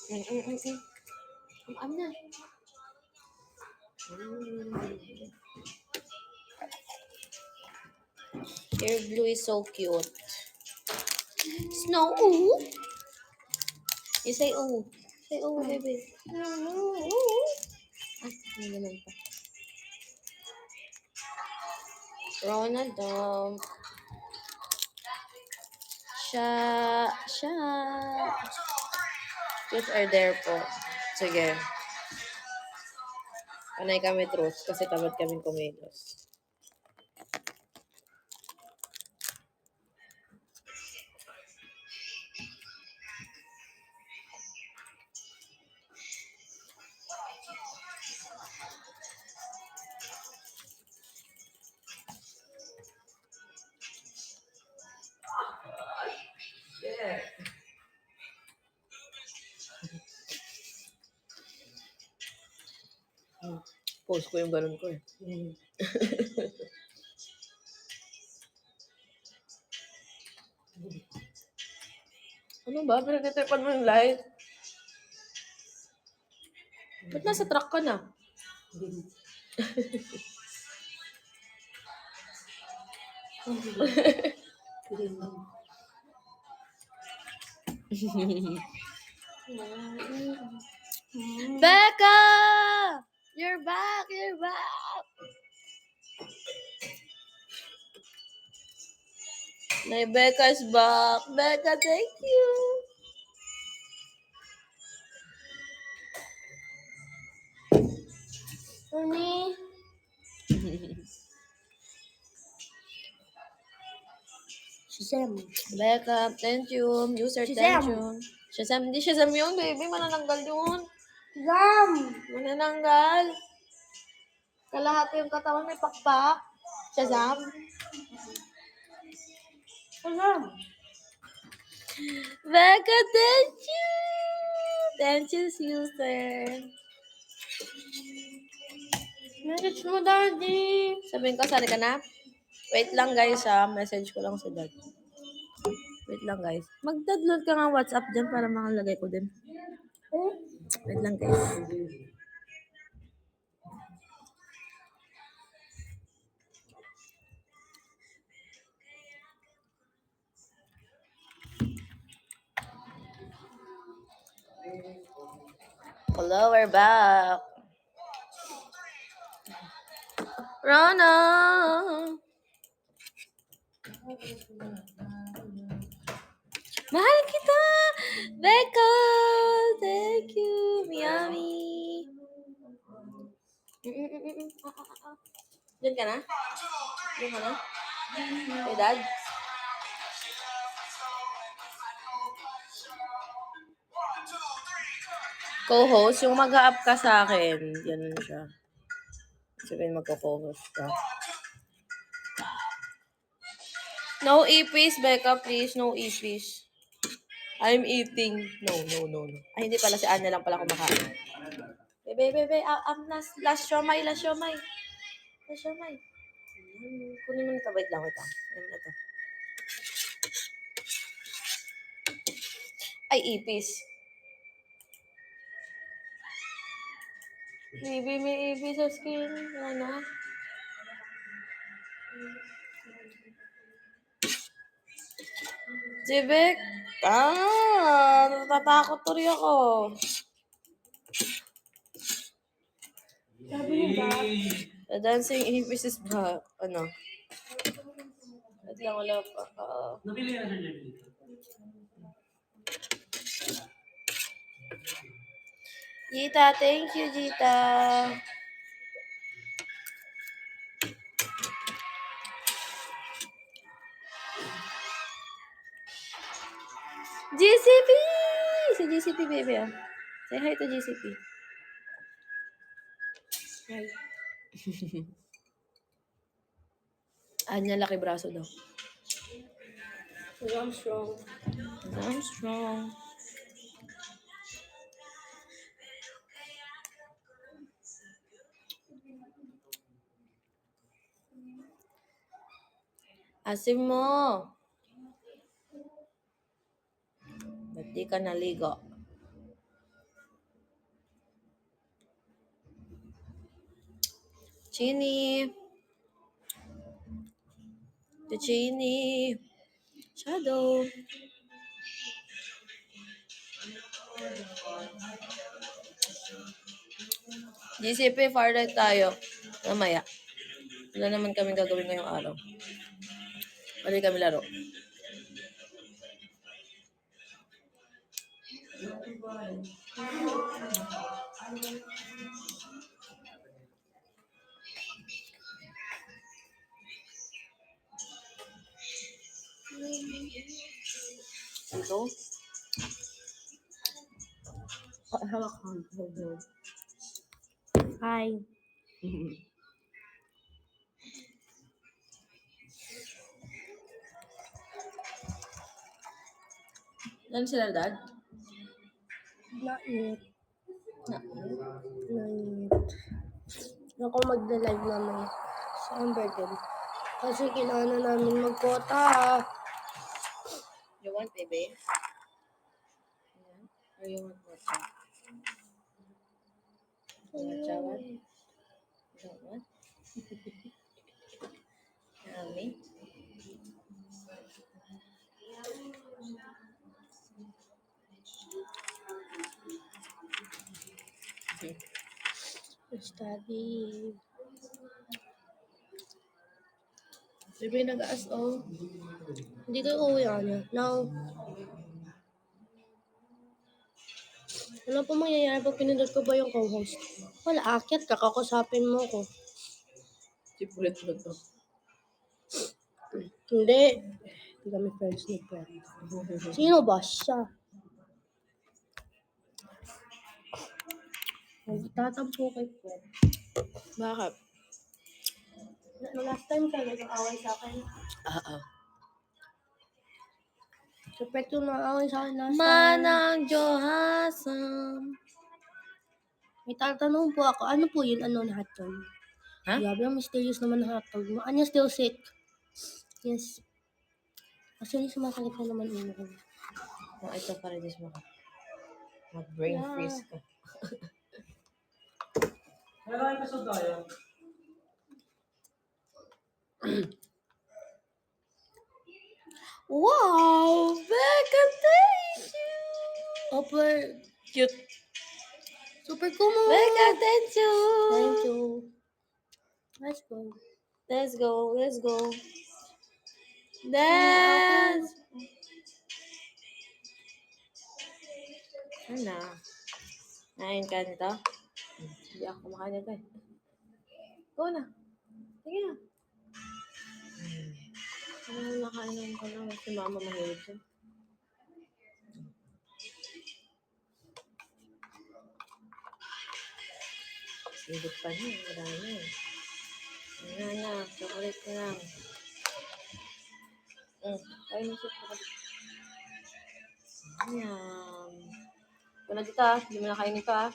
Am na. Your blue is so cute. Snow, ooh. You say ooh. Say ooh, baby. Ah, hindi naman pa. Ronaldo. Siya. Truth or dare po. Sige. Panay kami truth kasi tamad kaming kumilos. Post ko yung ganun ko eh. Ano ba? Pinagtitripan mo yung light? Ba't nasa truck ka na? Becca! You're back! You're back! My Becca's back. Becca, thank you. Honey. Shazam. Becca, thank you. User, thank you. Shazam. Hindi Shazam yun, baby. Manananggal yun. Shazam! Manananggal. Kalahati yung katawan may pakpak. Shazam. Shazam. Becca, thank you. Thank you, user. Message mo, daddy. Sabihin ko, saan ka na? Wait lang, guys, ha. Message ko lang sa dad. Wait lang, guys. Mag-download ka nga WhatsApp dyan para makalagay ko din. Wait lang, guys. Hello, we're back. Rana! Mahal kita! Becca! Thank you! Miami! Diyan ka na? Diyan ka na? Hey, Dad? Co-host, yung mag-up ka sa akin. Yan siya. Sabihin magko-co-host ka. No ipis, Becca, please. No ipis. I'm eating. No. Ay, hindi pala. Si Anna lang pala kumakain. Bebe. Last siomay. Last siomay. Kunin mo na ito. Wait lang. Kunin mo na ito. Ay, ipis. Baby, may ipis sa skin. Ano? Jibek. Natatakot tuloy ako. Sabi niya ba? The dancing ipis is back. Ano? Wait lang, wala pa. Nabili na siya dito. Gita, thank you, Gita. GCP! Si GCP, baby, oh. Say hi to GCP. Hi. Anya, laki braso daw. I'm strong. Asim mo. Ba't di ka naligo? Chini. Chini. Shadow. GCP, Farlight tayo. Mamaya. Wala naman kami gagawin ngayong araw. Balik kami laro. Ito? Hawak ka. Hi. Yan sila, Dad? Not yet. Na. Not yet. Ako magla-live naman sa Amber din. Kasi kailangan namin mag-quota. You want, baby? Ayan. Or you want matcha? Matcha what? You don't want? Yummy. Study. Baby, nag-aas, oh. Hindi kayo uuwi niya. Now, ano po mangyayari pag pinindot ko ba yung co-host? Wala, akit ka, kakusapin mo ko. Sipulit mo to. Hindi. Hindi kami friends ni Fred. Sino ba siya? Tatampo kay Fred. Bakit? Last time ka nag-away sa akin. So, Fred yung nag-away sa akin last time. Manang Johansson. May tatanong po ako, ano po yun? Ano na hotdog? Ha? Grabe, ang mysterious naman na hotdog. Anya still sick? Yes. Actually, sumasakit na naman ulo ko. Oh, ito para dis mo ka. Mag-brain Yeah. freeze ka. Meron episode tayo. Wow! Becca, thank you! Super, Cute. super cool mo. Becca, thank you! Thank you. Let's go. Let's go, let's go. Dance! Ano? Nain ka nito? Hindi ako kumakain nito eh. Go na. Sige na. Ano nakainom ko lang. Si mama mahilig siya. Silip pa niya. Marami eh. Ayan na. Chocolate ko lang. Kain mo siya chocolate. Ayan. Ito na dito ah. Hindi mo na kain ito ah.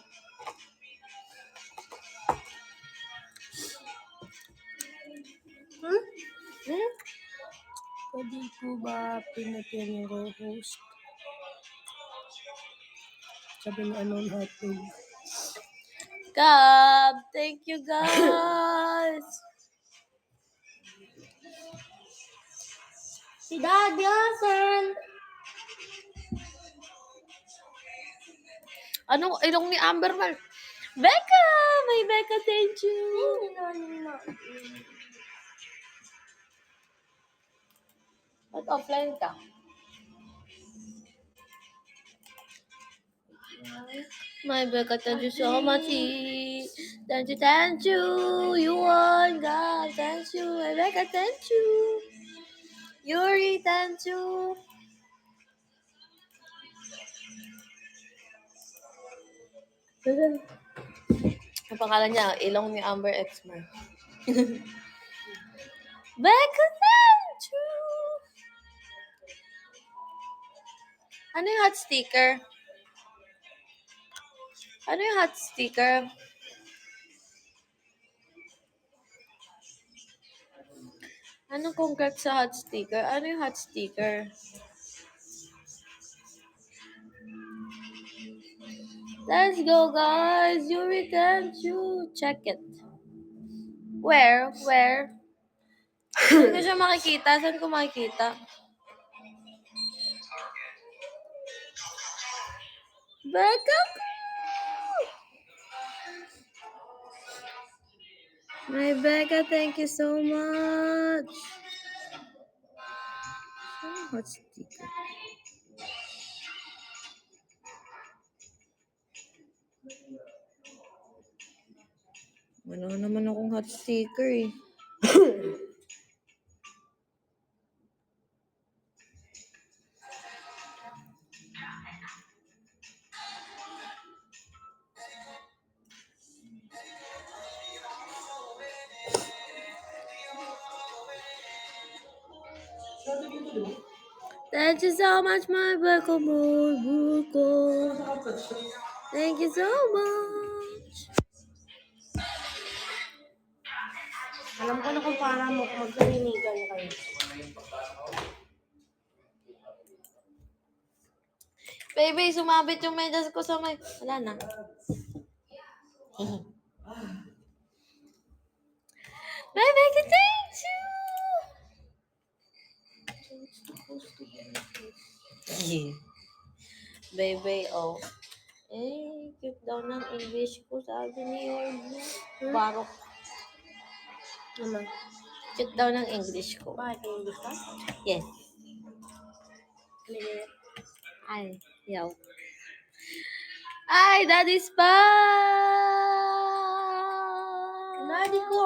Pwede po ba pinutin yung host? Sabi ni Anon hotdog. Gab! Thank you guys! Si Dad Yasan! Anong ilong ni Amber Mal? Becca! May Becca, thank you! Ba't offline ka? My Becca, thank you so much. Thank you, thank you. You won, God, thank you. My Becca, thank you. Yuri, thank you. Ang pangalan niya, ilong ni Amber Exmer. Becca, thank you. Ano yung hot sticker? Ano yung hot sticker? Anong congrats sa hot sticker? Ano yung hot sticker? Let's go, guys. Yuri, thank you. Check it. Where? Saan ko siya makikita? Saan ko makikita? Becca ko! My Becca, thank you so much. Hot sticker. Wala naman akong hot sticker eh. Thank you so much, my Becca boy. Thank you so much. Alam ko na kung para mo magkarinigan kayo. Baby, sumabit yung medyas ko sa may... Wala na. My Becca, thank you! Baby, oh. Cute daw ng English ko, sabi ni Yorgo. Barok. Ano? Cute daw ng English ko. Bakit yung gusto? Yes. Hindi. Ay, yaw. Ay, Daddy's pa! Daddy ko!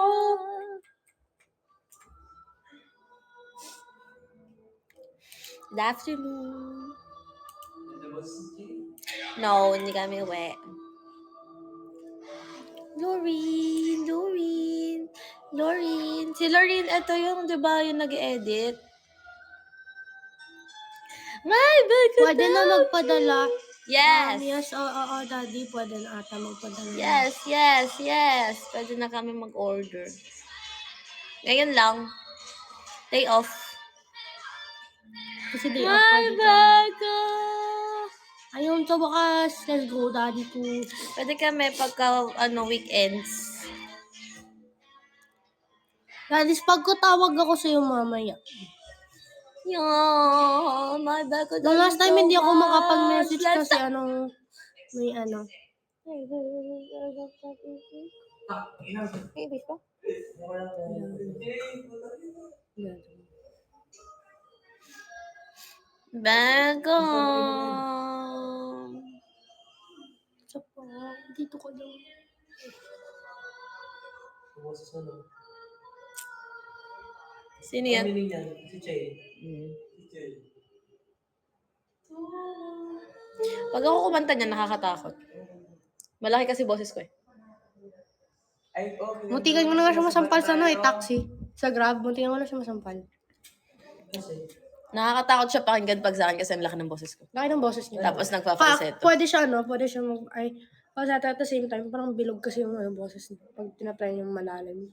Good afternoon. No, hindi kami uwi. Loreen. Si Loreen, ito yung, di ba, yung nag-edit. My Becca, Pwede na magpadala. Yes. Yes, oo, daddy. Pwede na ata magpadala. Yes. Pwede na kami mag-order. Ngayon lang. Day off. Kasi day off My pwede ka. Becca! Ayun, sa wakas. Let's go, daddy ko. Pwede kami pagka, weekends. Daddy, pagkatawag ako sa'yo mamaya. Yeah, my Becca. The last time hindi ako makapag-message Let's kasi may ano. Baby pa? Becca. Sa pa, dito ko daw. Sino yan? Pamiling yan, si Chay. Si Chay. Pag ako kumanta niya, nakakatakot. Malaki kasi boses ko eh. Ay, okay. Muntikan ko na nga siya masampal sa taxi. Sa Grab, muntikan ko na siya masampal. Kasi, Nakakatakot siya pakinggan pag sa akin kasi ang laki ng boses ko. Laki ng boses niya. Tapos nagpa-falsetto. Pwede siya falsetto at the same time, parang bilog kasi yung boses niya. Pag tinatry niya malalim.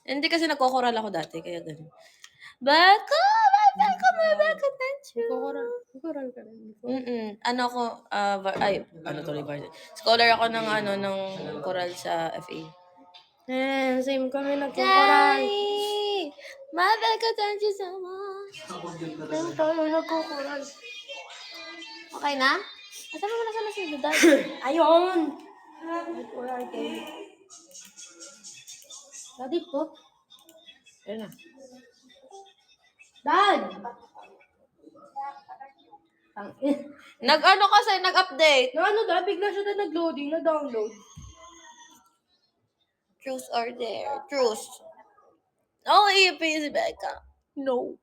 Hindi kasi nagkokoral ako dati, kaya ganun. Becca, thank you. Kukural ka rin. Ano ako, scholar ako ng choral sa FA. Same kami nagkukural. Yay! My Becca, thank you so much. Same tayo nagkukural. Okay na? Asan mo na sa nasunod? Ayun! Nagkukural kayo. Daddy po. Ayun na. Dad! Nag-update. Dad? Bigla siya na nag-loading, na-download. Truth or dare? Truth. Oh, EP si Becca. No.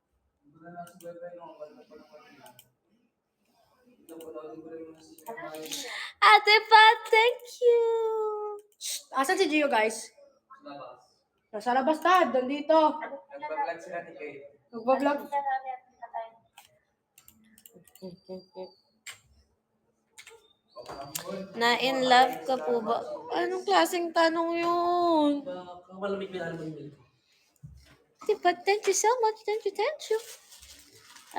Ate Pat, thank you. Asan si Gio, guys? Nasa labas, Dad. Nandito. nagpa-vlog sila ni Kay. Nagbablog. Na in love ka po ba? Anong klaseng tanong yun? Kung malamig na ano yun. Ate Pat, thank you so much. Thank you.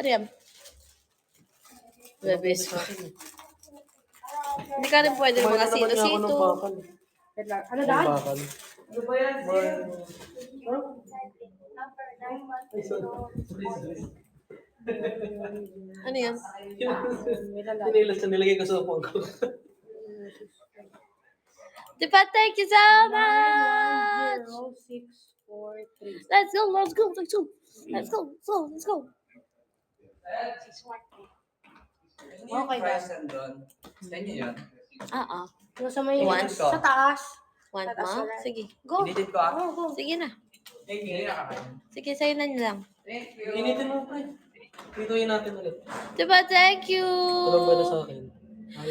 Ano yan? Bebes. Hindi ka rin pwede mga sito-sito. Ano, Dad? Ano ba yan? Ay, sorry. Ano yan? Tinilas na nilagay ko sa upuan ko. Diba, thank you so much! 0643. Let's go, let's go, let's go. Let's go, let's go, let's go. Okay, Price and doon. Sa inyo yan. Yung sa may Once. sa taas. Want mo? Sige. Go. Initin ko ah. Go, go. Sige na. Thank you. Sige, sa'yo na lang. Thank you. Initin mo pre. Ituin natin ulit. Diba, thank you! Tulong ba na sa akin?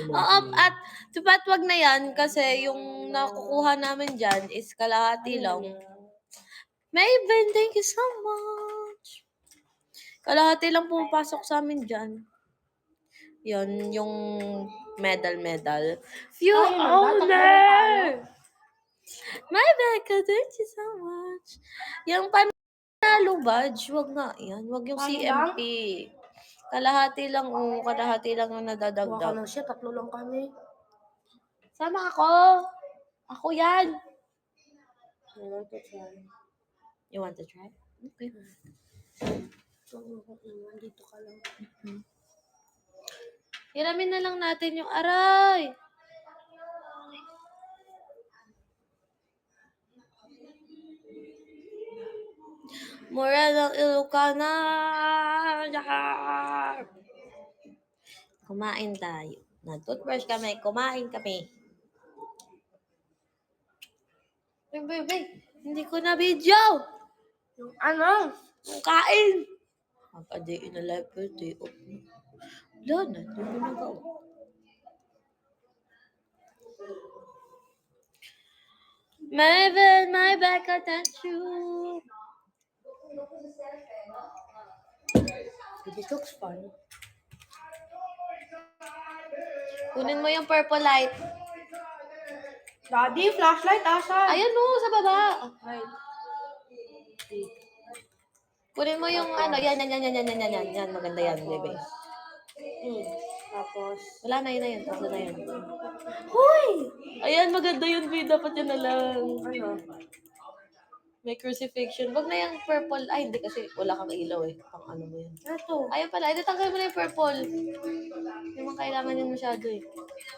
Oo, at diba, wag na yan kasi yung nakukuha namin dyan is kalahati lang. Maven, thank you so much. Kalahati lang pumapasok sa amin dyan. Yun, yung medal. Few owner! My Becca, thank you so much. Yung panalo badge, wag nga yan. Wag yung Ano CMP. Kalahati lang yung Kuha ka nadadagdag. lang siya, 3 lang kami. Sama ako. Ako yan. You want to try? Okay. Dito ka lang. Hiramin na lang natin yung aray. Moreno Ilocana. Kumain tayo. Nag-toothbrush kami. Kumain kami. Baby, hindi ko na video. Yung ano? Yung kain. Mag-a-day in a life birthday. Wala na. Hindi ko nagawa. Maven, my back, thank you. This looks fun. Kunin mo yung purple light. Daddy, flashlight, asan? Ayan o, sa baba. Ay. Kunin mo yung ano, yan. Yan, maganda yan, bebe. Tapos, Wala na, yun na yun. Tatlo na yun. Hoy! Ayan, maganda yun, babe. Dapat yan na lang. Ano? May crucifixion. Wag na yung purple. Ay, hindi kasi wala kang ilaw eh. Pang ano mo yun. Ito. Ayun pala, ito tanggal mo na yung purple. Hindi mo kailangan yun masyado eh.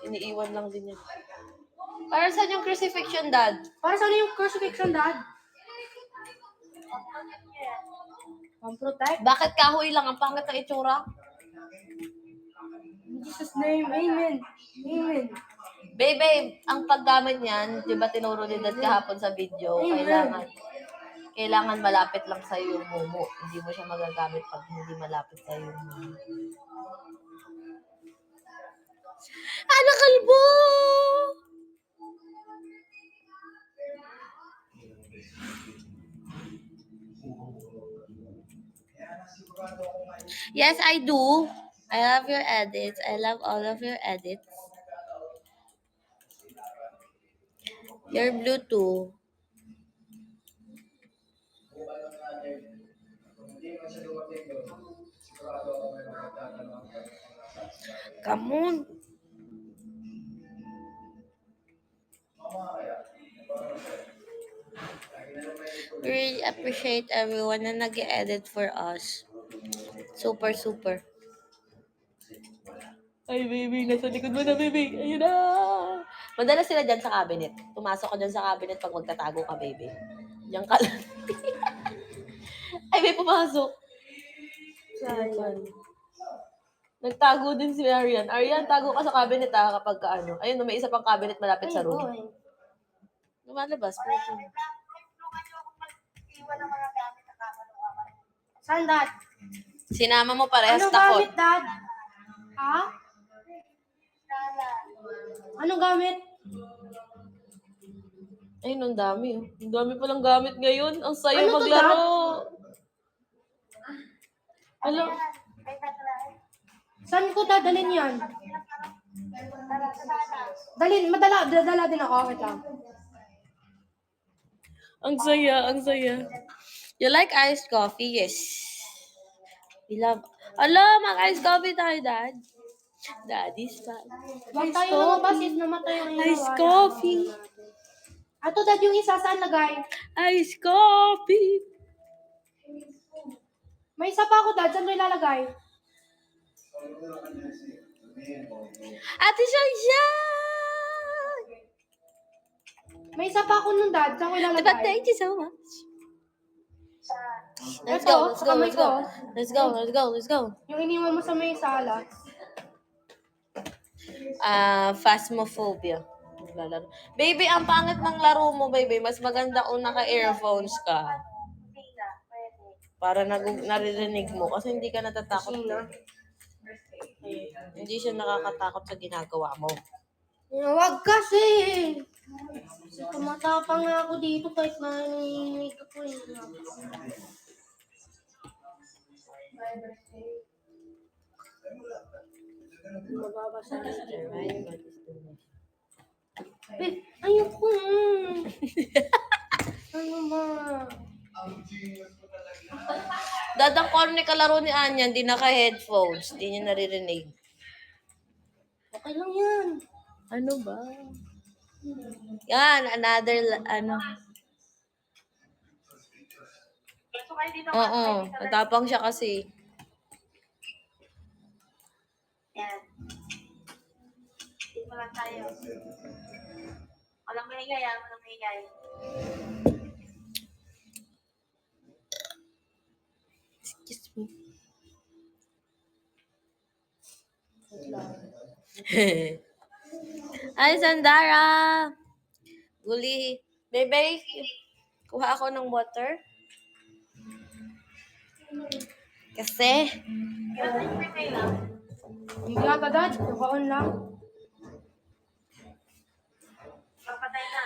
Iniiwan lang din yan. Para saan yung crucifixion, Dad? Para saan yung crucifixion, Dad? Pang-protect? Bakit kahoy lang? Ang pangit ng itsura. In Jesus' name, amen. Amen. Babe, ang paggamit niyan, di ba tinuro ni Dad kahapon sa video, kailangan malapit lang sa yung mumu. Hindi mo siya magagamit pag hindi malapit sa yung mumu. Ano kalbo? Yes, I do. I love your edits. I love all of your edits. You're blue too. Come on. We really appreciate everyone na nag-edit for us. Super. Ay, baby. Nasa likod mo na, baby. Ayun na. Madalas sila dyan sa cabinet. Tumasok ka dyan sa cabinet pag magtatago ka, baby. Diyan ka lang. Ay, may pumasok. Sayang. Nagtago din si Arian. Arian, tago ka sa cabinet kapag ka ano. Ayun, may isa pang cabinet malapit sa room. Lumalabas. Saan, Dad? Sinama mo parehas Anong takot. gamit, Dad? Ha? Anong gamit? Ayun, ang dami. Ang dami palang gamit ngayon. Ang sayo Ano to, maglaro. Hello. Saan ko dadalhin yan? Dadala din ako. Wait lang. Ang saya. You like iced coffee? Yes. We love... mag-iced coffee tayo, Dad. Daddy's fine. Huwag tayo lumabas if namatay ang Iced coffee. Ato, dad, yung isa saan lagay? Ice coffee! May isa pa ako, dad. Saan mo ilalagay? Ate Shanshan! May isa pa ako nun, dad. Saan ko Diba, ilalagay? thank you so much. Let's Ito, go, let's sa go, kamay let's go. ko. Let's go, let's go, let's go. Yung iniwan mo sa may sala. Phasmophobia. Naglalaro. Baby, ang pangit ng laro mo, baby. Mas maganda kung naka-earphones ka. Para naririnig mo. Kasi hindi ka natatakot. Hindi siya nakakatakot sa ginagawa mo. Huwag kasi! Tumatapang nga ako dito kahit nanginginig ako eh. Mababasa. Ayoko. Ano ba? Dadang corny kalaro ni Anya, hindi naka-headphones. Hindi niya naririnig. Okay lang yan. Ano ba? Yan, another, Oo, natapang siya kasi. Yan. Dito lang tayo. Walang maingay, walang maingay. Excuse me. Ay, Sandara! Guli. Bebe, kuha ako ng water. Kasi, Kasi maingay lang. Hindi ata, dad. Naka-on lang. Papatay na.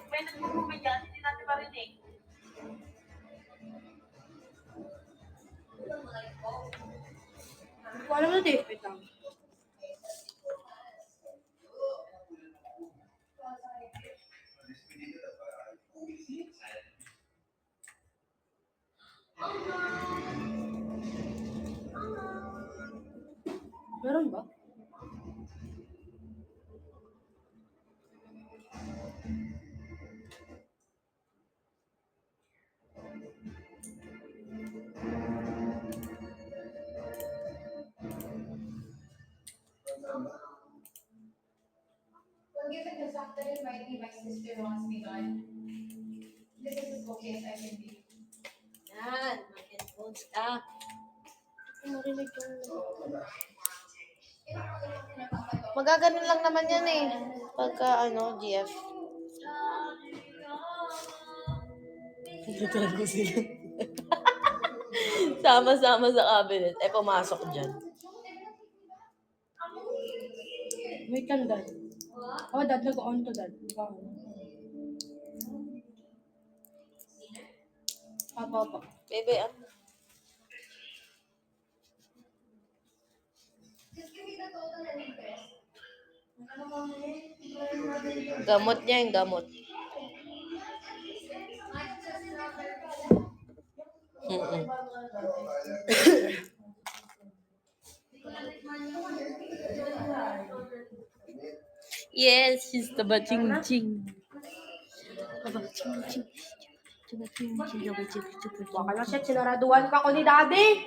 May nagmumumay dyan, hindi natin marinig. Hindi ko alam na, Dave. Wait lang. Meron ba? Well, given the fact that it might be my sister who wants me gone, this is as okay as I can be. yan, mag-headphones ka. Marinig ko. Magaganon lang naman yan eh. Pagka, GF. Tatago sila. Sama-sama sa cabinet. Pumasok dyan. Wait lang, dad. Oh, dad. Nag-on to, dad. Naka-on. Papa. Bebe, Just give me the total and interest. gamot niya yung gamot. Mm-mm. Yes, she's the ching-ching. Ching-ching. Baka na siya, sinaraduhan pa ko ni daddy.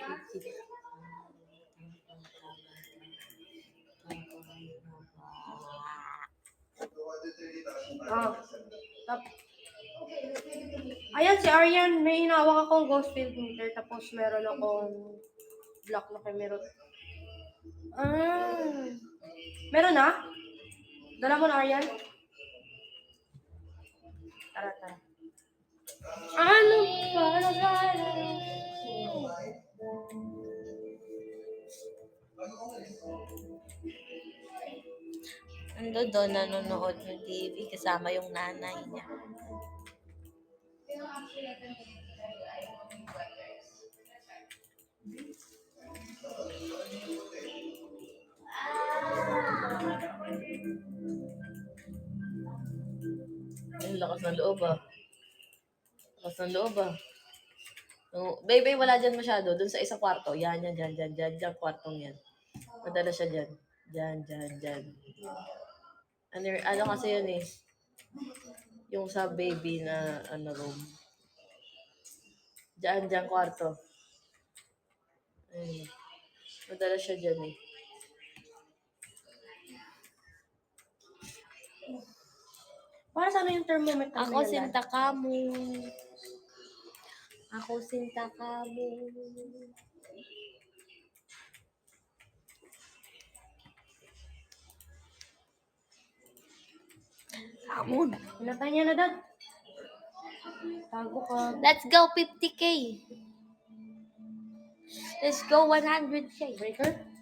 Ayan, si Aryan, may hinawak akong ghost field meter, tapos meron akong block na camera. Meron na? Dala mo na, Aryan? Tara. Ano ba? Ando doon, nanonood ng TV kasama yung nanay niya. They don't actually let them make it. I won't be writers. That's right. Ang lakas ng loob ah. Lakas ng loob ah. No, baby, wala dyan masyado. Doon sa isang kwarto. Yan, dyan, kwartong yan. Madala siya dyan. Dyan. Ano kasi yun eh. Yung sa baby na room. Dyan, kwarto. Ayun. Madala siya dyan eh. Para sa ano yung thermometer Ako na yan, sinta ka mo. Ako sinta ka mo. Kamon. Pinatay niya na, Dad. Tago ka. Let's go 50K. Let's go 100K. Breaker?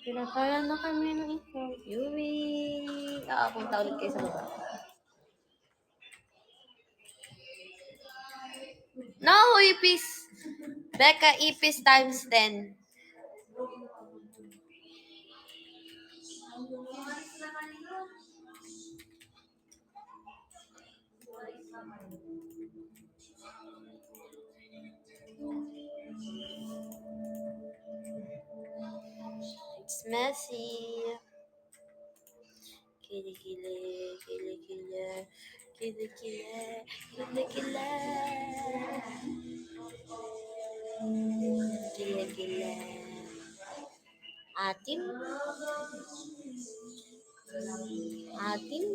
Pinatayan na kami ng ikaw. Yuri. Punta ulit kayo sa baba. No, ipis. Becca, ipis times 10. It's messy. Kilikili. Atim.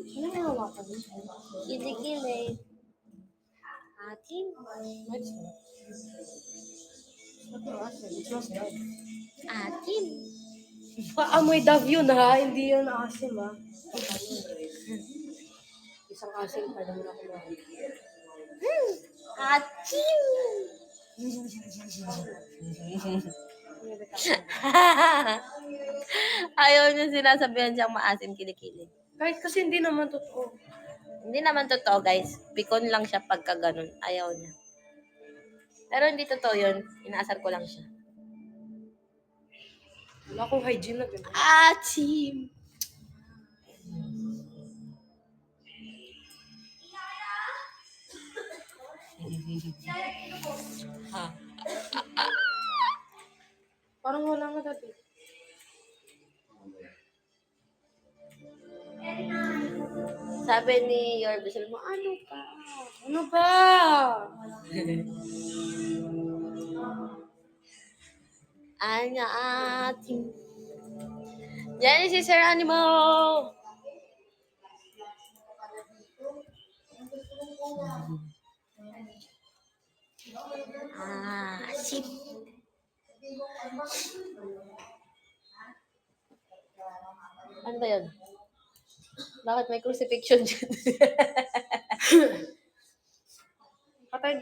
Ano yung hawakan mo? Kilikili. Atim. What's that? What was it? It was Dove. Atim. Amoy Dove yun ha, hindi yun asim ha. Isang asim pa naman ako na. Atim. Ayaw niya sinasabihan siyang maasim kilikili. Kahit kasi hindi naman totoo. Hindi naman totoo, guys. Pikon lang siya pagka ganun. Ayaw niya. Pero hindi totoo yun. Inaasar ko lang siya. Wala akong hygiene na gano'n. Atim. Parang wala nga dati. Sabi ni Yorbe, sabi mo, ano ka? Ano ba? Anya ating. Yan si Sir Animo. Sip. Ano ba yun? Bakit may crucifixion dyan? Patayin.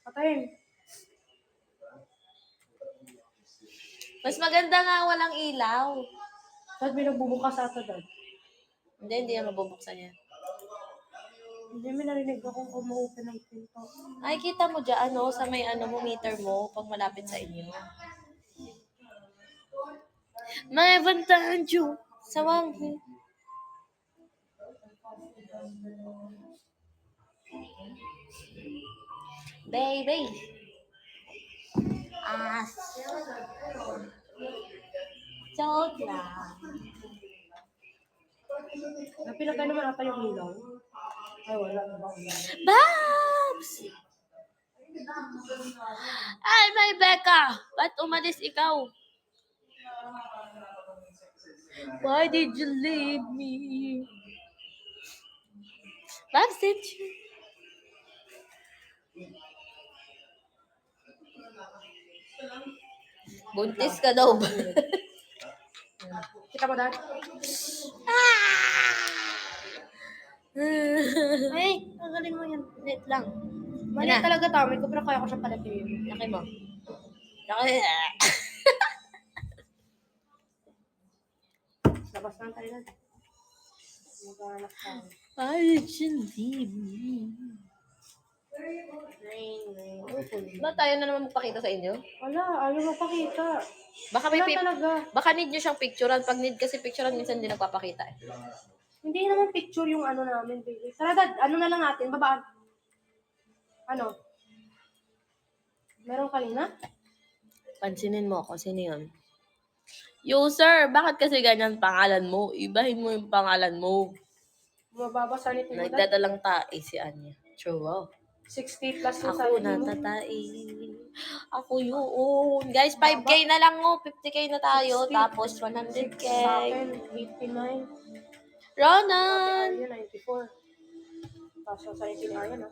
Patayin. Mas maganda nga walang ilaw. Dad, may nagbubukas ata, Dad. Hindi yan mabubuksan yan. Hindi, may narinig akong umu-open ng pinto. Ay, kita mo dyan, sa may meter mo, pag malapit sa inyo. May bantahan dyan. Sawang. Baby. Joke lang. Napilagay naman ata yung ilaw. Ay, wala. Babs! Ay, may Becca! Ba't umalis ikaw? Why did you leave me? Babs, did you? Buntis ka daw ba? Kita mo, Dad? Ay, tagalin mo yan. Net lang. Mali talaga tama ko, pero kaya ko siya palatiin. Laki mo. Laki. Labas lang tayo, Dad. Mag-anak tayo. Why did you leave me? Ba tayo na naman magpakita sa inyo? Wala, ayaw magpakita. Baka may Wala talaga. baka need nyo siyang picturean. Pag need kasi picturean, minsan hindi nagpapakita eh. Hindi naman picture yung ano namin, baby. Tara, Dad, ano na lang natin, babaan. Ano? Meron kanina? Pansinin mo ako, sino yun? User, bakit kasi ganyan pangalan mo? Ibahin mo yung pangalan mo. Mababasa ni Timo. Nagdadalang tae si Anya. True, wow. 60 plus yung Ako sabi mo. natatai. Ako yun. Guys, 5K na lang mo. 50K na tayo. 60. Tapos 100K. Sa akin, 89. Ronan! Ate Arya, 94. Tapos sa akin, Arya, no?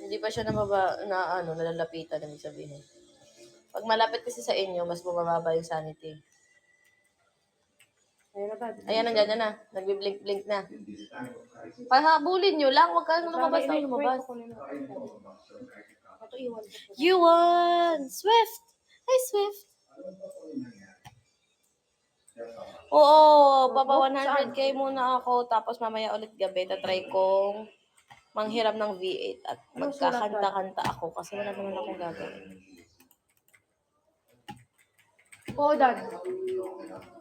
Hindi pa siya nalalapitan, ibig sabihin. Pag malapit kasi sa inyo, mas bumababa yung sanity. Ayun na ba? Ayan, nandiyan na. Nagbi-blink-blink na. Pahabulin nyo lang. Huwag kang lumabas na lumabas. Ito iwan ko. You won! Swift! Hi, Swift! Oo, papa 100K muna ako. Tapos mamaya ulit gabi, tatry kong manghiram ng V8 at magkakanta-kanta ako kasi wala naman akong gagawin. Oo, Dad.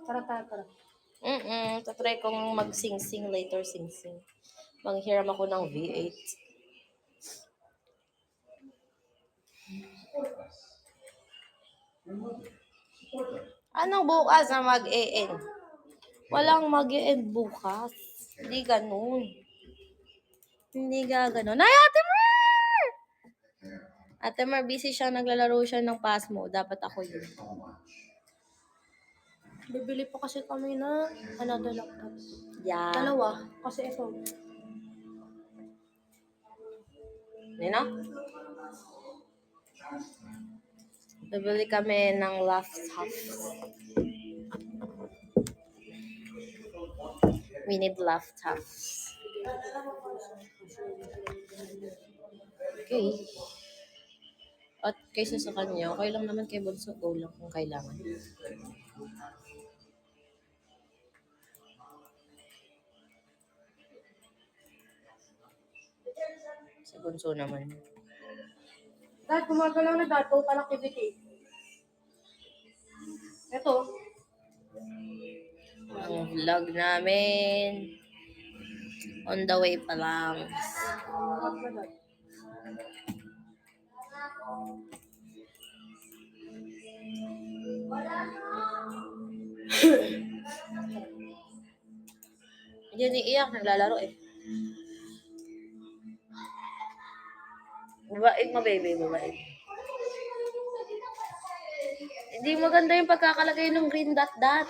Tara. Tatry kong mag-sing-sing later, sing-sing. Manghiram ako ng V8. Anong bukas na mag-e-end? Walang mag-e-end bukas. Hindi ganun. Hindi gaganon. Ay, Ate Mer! Ate Mer, busy siya. Naglalaro siya ng Pasmo. Dapat ako yun. Bibili po kasi kami na another laptop. Yeah. Dalawa. Kasi ito. Nino? Bibili kami ng laptop. We need laptops. Okay. At kaysa sa kanya, okay lang naman kay Bunso. Go lang kung kailangan. Si Bunso naman. Dad, gumagalaw na Dad. Total activity. Ito. Ang vlog namin. On the way pa lang. Tawag na Dad. Hindi niiyak, naglalaro eh. Babaig mo, baby, babaig. Hindi maganda yung pagkakalagay ng green dot. Dad,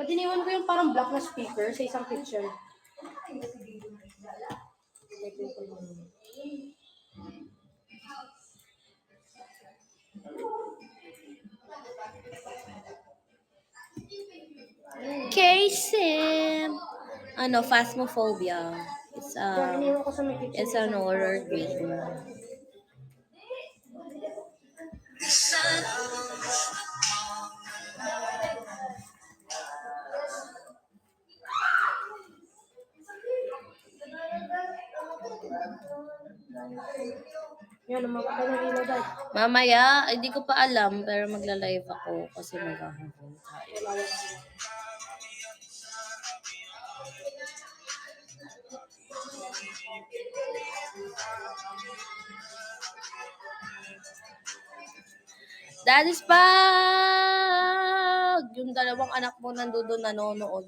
iniwan ko yung parang black na speaker sa isang picture. K-Sim! Ano, Phasmophobia. Dad, iniwan ko sa may picture. It's an horror game. Yan, umakita ng ilaw Dad. Mamaya, hindi ko pa alam, pero magla-live ako kasi maghahapon tayo. Daddy's Pag! Yung dalawang anak mo nandoon nanonood.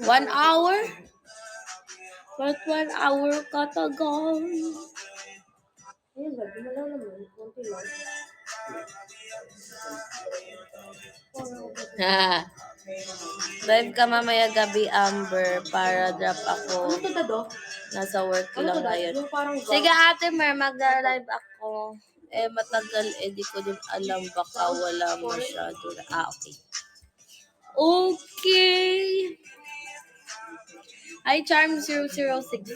One hour? But 1 hour katagal. Ayun Dad, wala naman. Konti lang. Live ka mamaya gabi, Amber, para drop ako. Ano to Dad oh? Nasa work Ano to lang Dad? ngayon. Yung parang Sige, Ate Mer, mag-live ako. Matagal, di ko din alam. Baka wala masyado. Okay. Okay. Hi, Charm006.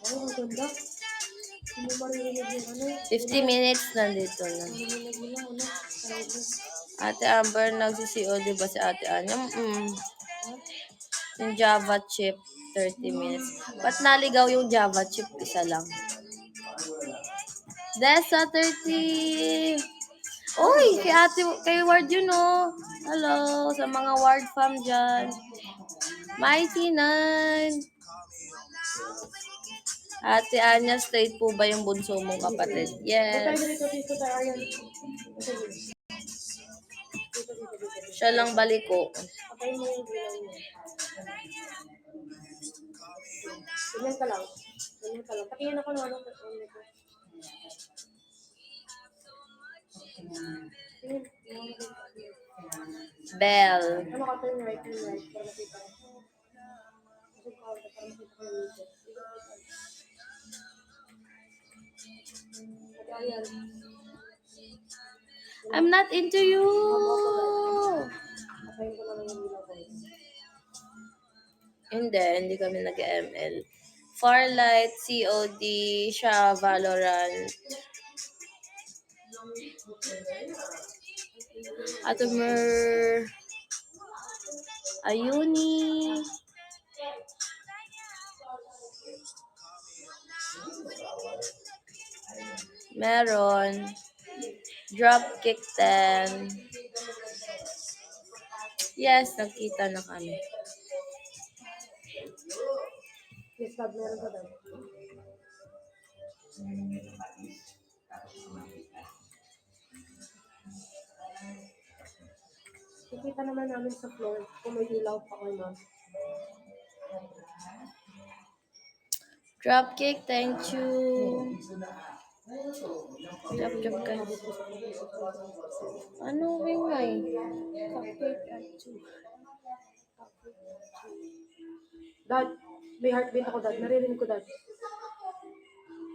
Ano ang ganda? Hindi mo maririnig yung ano. 50 minutes nandito na. Maririnig mo lang ano. Ate Amber, nagsi-COD ba si Ate Anya? Yung Java chip, 30 minutes. Ba't naligaw yung Java chip? Isa lang. Desa, 30. Uy, kay Ward yun, oh. Hello, sa mga Ward fam dyan. Mighty Nine. Ate Anya, straight po ba yung bunso mong kapatid? Yes. Siya lang baliko. Patay mo yung ilaw mo. Ganyan ka lang. Ganyan ka lang. Patingin ako ng ano. Bell. Ano ka, turn right, para makita ko. Kasi para makita ko yung music. Ayan. I'm not into you. Patayin ko na lang yung ilaw ko. Hindi kami nag-ML. Farlight, COD, siya, Valorant. Atomer, Ayuni. Meron. Dropkick 10. Yes, nagkita na kami. Yes, Dad, meron ka daw. Nakita naman namin sa floor kung may ilaw pa or not. Dropkick, thank you. Drop guys. Ano ingay? Cupcake at 2. Dad, may heartbeat ako, Dad. Naririnig ko, Dad.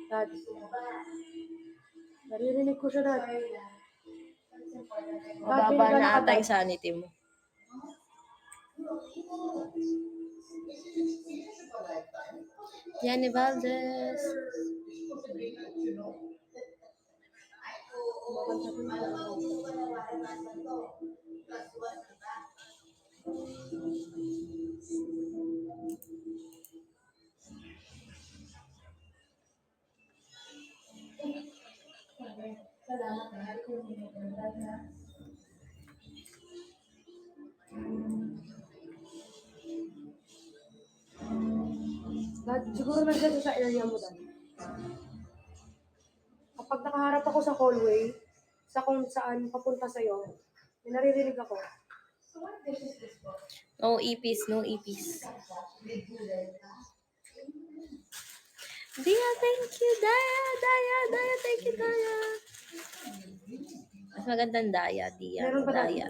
Dad. Naririnig ko siya, Dad. Mababa na ata yung sanity mo. Yanni Valdez. Dad, siguro nandiyan sa area mo, Dad. Kapag nakaharap ako sa hallway, sa kung saan papunta sa'yo, may naririnig ako. No EPs, no EPs. Dia, thank you. Daya, thank you, Daya. Mas magandang Daya, Dia. Meron ba, Dad? Daya.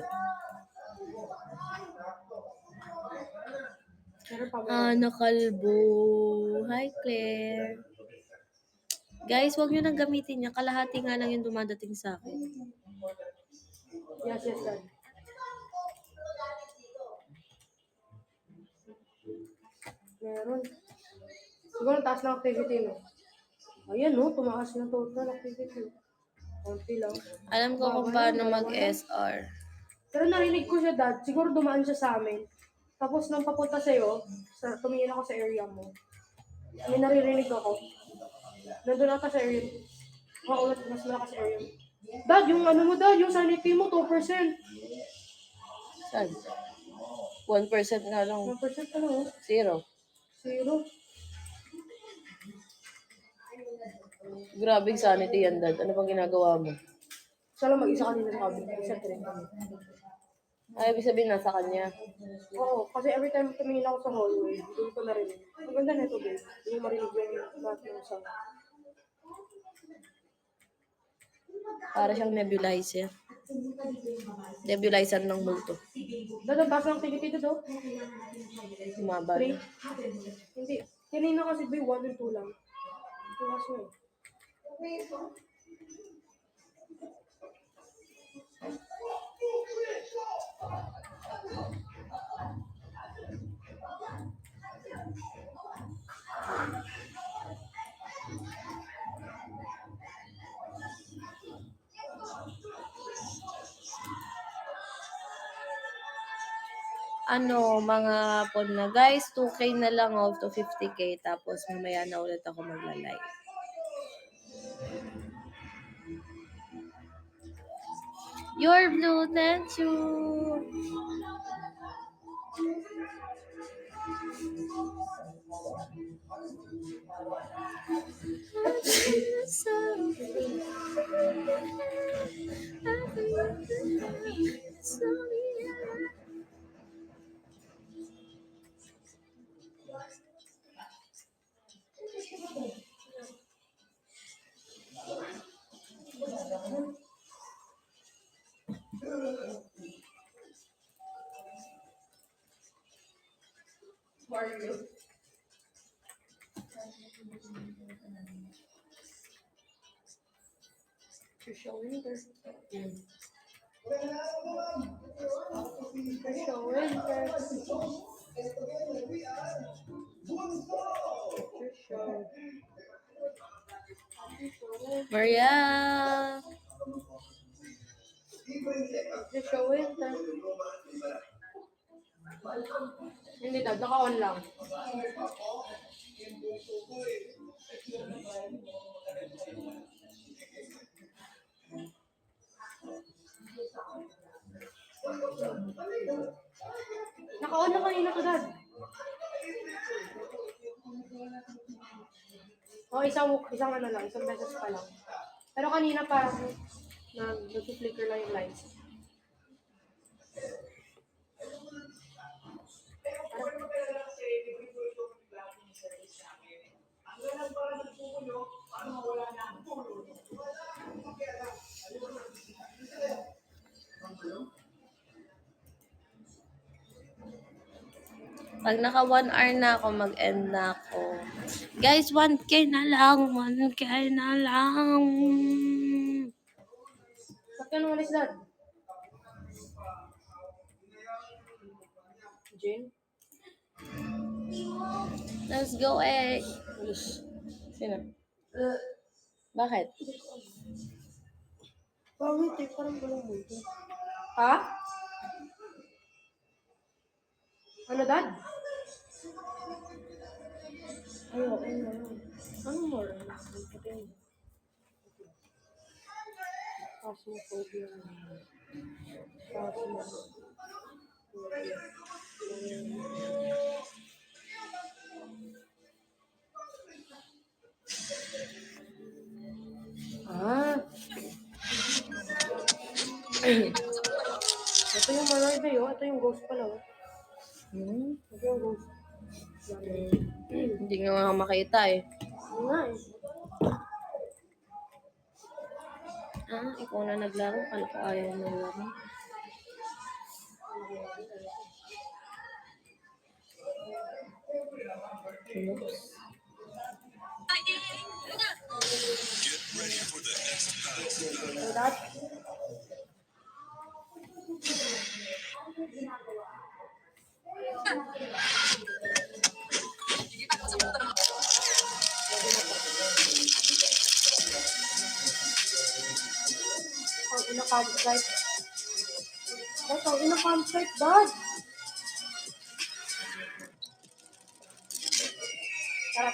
Meron pa, meron. Ana Kalbo. Hi, Claire. Guys, wag nyo nang gamitin niya. Kalahati nga lang yung dumadating sa akin. Yes, Dad. Meron. Siguro taas ng activity, no? Ayan, no? Tumaas ng total activity. Konti lang. Alam ko kung paano mag-SR. Pero narinig ko siya, Dad. Siguro dumaan siya sa amin. Tapos nung papunta sa'yo, tumingin ako sa area mo. May naririnig ako. Nandun ata sa area. Oo, mas malakas sa area mo. Dad, yung ano mo, Dad, yung sanity mo, 2%. Saan? 1% nga lang. 1% ano? 0. 0. Grabing sanity yan, Dad. Ano bang ginagawa mo? Siya lang mag-isa kanina sa cabinet. Isa trip. Ay, ibig sabihin nasa kanya. Oo, kasi every time tumingin ako sa hallway, doon ko narinig. Ang ganda nito, babe. Hindi mo marinig yung lahat ng sound. Para siyang nebulizer. Nebulizer ng multo. Dad, ang taas ng activity dito. Sumaba 3. na. Hindi. Kanina kasi, babe, 1 and 2 lang. Tumas mo eh. mga pod na, guys, 2K na lang off to 50K, tapos mamaya na ulit ako magla-live. Your blue, thank you. Trisha Winter. Trisha Winter. Maria. Trisha Winter. Hindi dad, naka-on lang. Naka-on na kanina to dad. Isang ano lang, isang beses pa lang. Pero kanina parang nag-flicker lang yung lights. Pag naka 1 hour na ako, mag-end na ako. Guys, 1K na lang. 1K na lang. Ba't ka naman dad? Jane? Let's go, eh. Sino? Bakit? Pangit eh, parang walang multo. Ha? Ano dad? Ano more? Phasmophobia. Ito yung Manoy oh. Ito yung ghost pala oh. Ito yung ghost. Hindi nga makita eh. Ano nga eh. Ikaw na naglaro. Kala ko ayaw mo laro. Oops. So that, ang ina-campsite. Dad, ang ina-campsite, dad. Tara.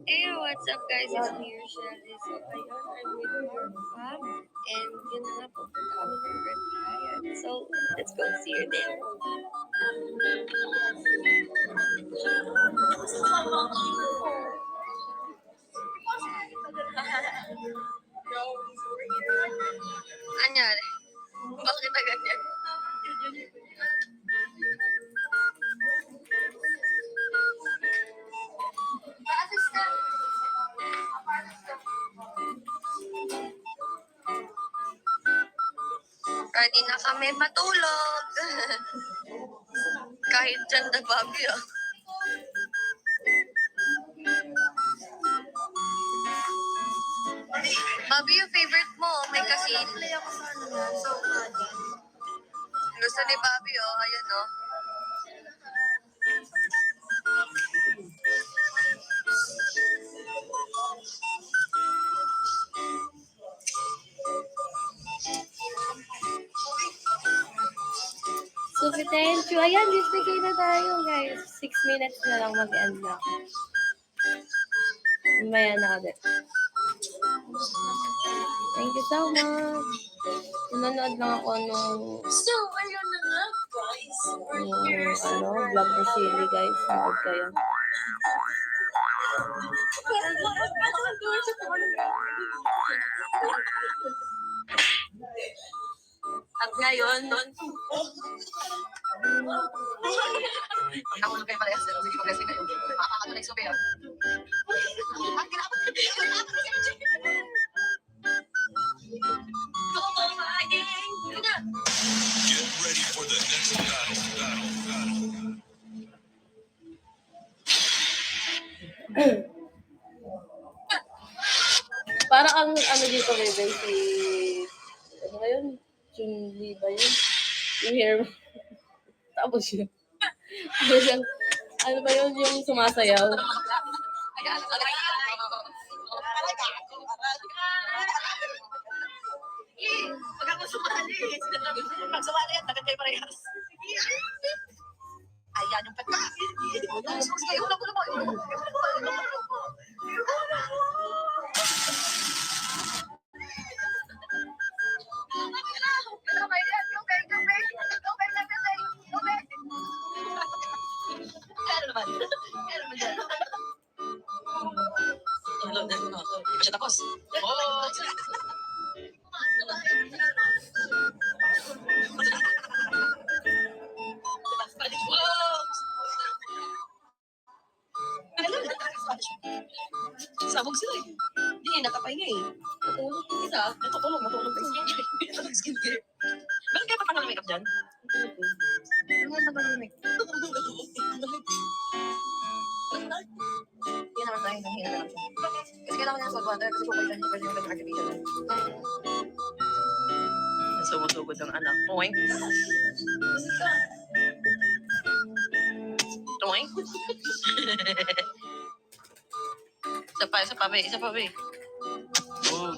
Hey, what's up guys? It's me, Rochelle. So, ayun, I'm with Marfa. And yun na nga, pupunta kami ng Red Hyatt. So, let's go see her there. Anyari? Bakit na ganyan? Ready na kami matulog. Kahit dyan na Bobby, oh. Bobby, yung favorite mo, may kasi play ako sa ano na, so funny. Gusto ni Bobby, oh, ayun, oh. Sufitensyo. Ayan, disbigay na tayo, guys. 6 minutes na lang mag-end na. Maya na ulit. Thank you so much. Nanonood lang ako nung So, ayun na nga, guys. We're here. vlog ni Silly, guys. Sunod kayo. At ngayon, ako lang kayo parehas. Sige, mag-blessing kayo. Makakano na yung super. Ang ginapot ko. Get ready for the next battle. Para ang ano dito, bebe, si... Ano ba yun? Chun-Li ba yun? Yung hair mo. Tapos yun. Tapos yung... Ano ba yun? Yung sumasayaw. Pag ako sumali, pag sumali yan, dagat kayo parehas. Ayan yung pagka. Sige, ulang mo. Di ba siya tapos? Oh! Sabog sila eh. Hindi, nakapahinga eh. Natulog yung isa. Natulog pa yung skincare. Natulog skincare. Meron kayo pa ng makeup dyan? Ano nga ba ng makeup? Hindi naman tayo, nanghina naman siya. Kasi kailangan niya ng salt water kasi kung pwede yung kanyang artificial. Sumutugod ang anak. Toink. Toink. Isa pa, be. Oh.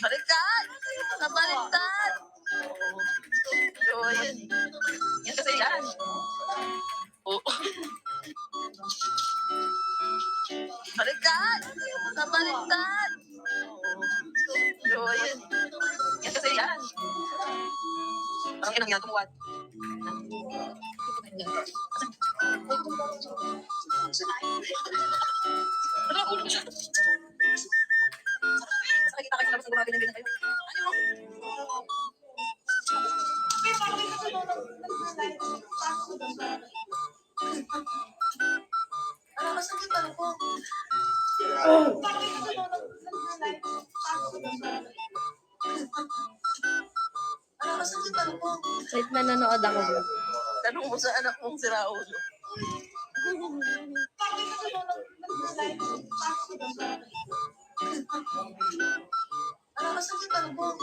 Baliktad! Nabaliktad! So, yan. Yan kasi yan. Oh. Baliktad! Nabaliktad! So, yan. Yan kasi yan. Parang yan ang ginagawa. Ano, ulo siya. Basta nakita kayo sa labas ng gumagawin ng kayo. Ano? Ano, basta kita ko. Ano, basta kita ko. Wait, nanonood ako vlog. Tanong mo sa anak mong si Raul. Ano ka sa tanong?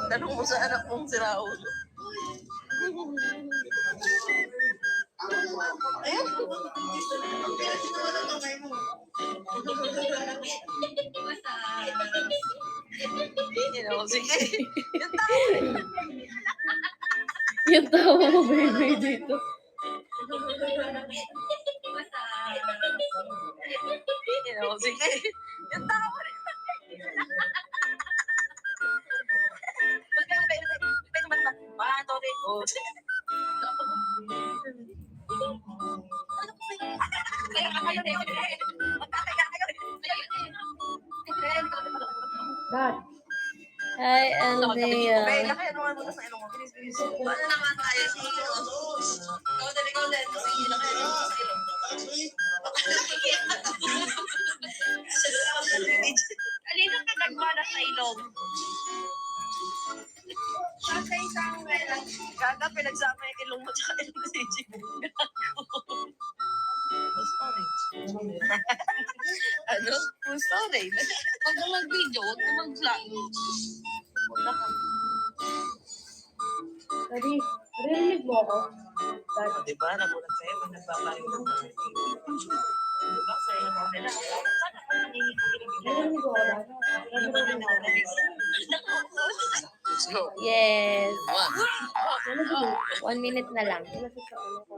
Tanong mo sa anak mong si Raul. Ayan. Sige. Yung tawa mo, baby, dito. Sige. Yung tawa rin. Dad. Hi, Elvia. Alino ka nagmana sa ilong? Gaga, pinagsama yung ilong mo sa ilong mo si Jim. Ano? Sorry. Huwag mo mag-video, huwag mo mag-vlog. Daddy, narinig mo ako? Dad, Diba, nagulat sa'yo, may nagbabayo ng mga diba, sa'yo na nila. Sana kung nanginginig. narinig mo ako, Dad? Diba, narinig. Yes. 1 minute na lang. Wala siya sa ano ko.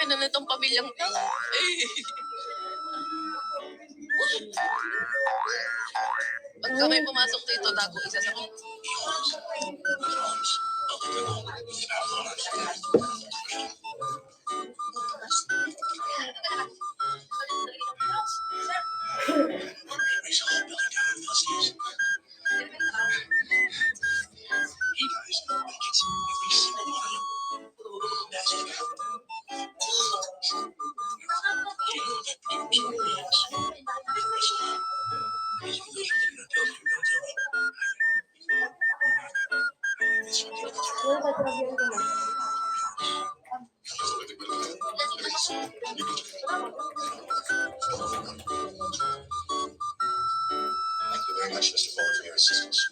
Ano na itong pamilyang to? Pagka may pumasok dito, tago isa sa mga. Wala ba, trabyan ko na. Thank you very much, Mr. Fuller, for your assistance.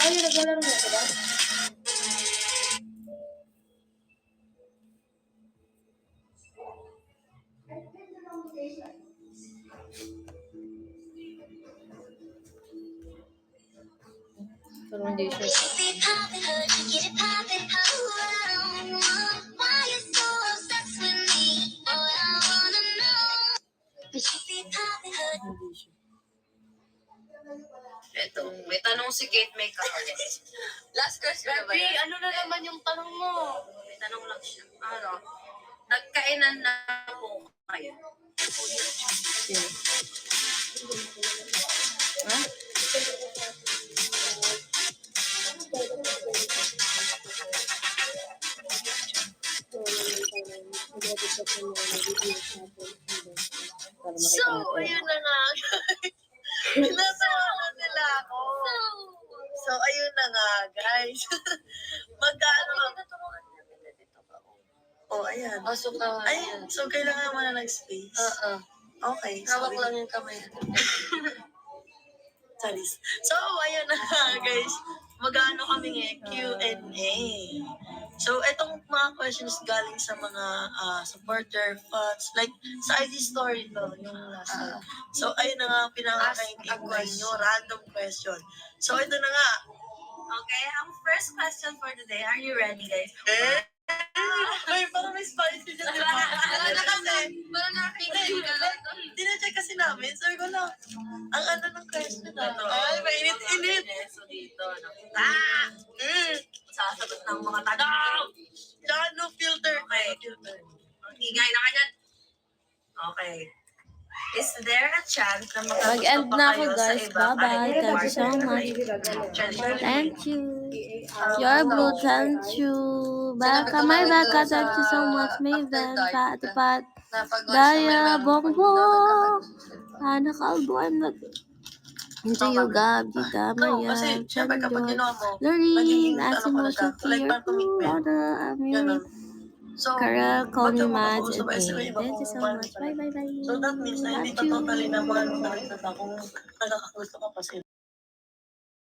Tayo, naglalaro na, diba? Pero hindi siya. Hindi siya. Eto, may tanong si Kate May Last question na ba yan? ano na naman yung tanong mo? May tanong lang siya. Ano? Nagkainan na po kayo. Sino? Ha? So, ayun na nga. Pinatawagan nila ako. So, ayun na nga, guys. Magkano ang... Oh, ayan. Pasok ka. Ay, so kailangan mo na ng-space? Okay. Hawak sorry. lang yung kamay. Sorry. So, ayun na nga, guys. Magano kami Q&A. So, itong mga questions galing sa mga supporter, fans, like sa IG story to, yung last time. So, ayun na nga, pinaka-kainting nyo, random question. So, ito na nga. Okay, ang first question for today. Are you ready, guys? Ay, parang may spicy dyan. Parang nakakinggan ka lang. Dina-check kasi namin. Sabi ko lang, ang ano ng question na to. Ay, mainit-init. So, dito, sasagot ng mga tanong. No filter. Okay. Hingay na kanyan. Okay. Is there a chance na Mag-end magkasundo na pa ako, kayo sa guys. iba Bye-bye. kahit Thank you partner so much. Traditional Thank you. Ah, Your blue, thank you. Baka, may baka, thank you so much. Maven, Patipat, Daya, Bongbong. Naka-albo, I'm not... Into you, Gab, Gita, No, kasi Maria, syempre kapag Chandon, ginawa mo, Lorraine, nagiging Asimo, na siya. Like Shakir, parang commitment. Rhoda, Amir, Ganun. So, Carol, call ba't me ka Mads, makakausap? and Eh, sila May. iba Thank you kung so mahal much. ka Bye, na. bye, bye. So that means na hindi Love pa totally na you. mahal mo na rin sa taong nakakagusto ka pa sila.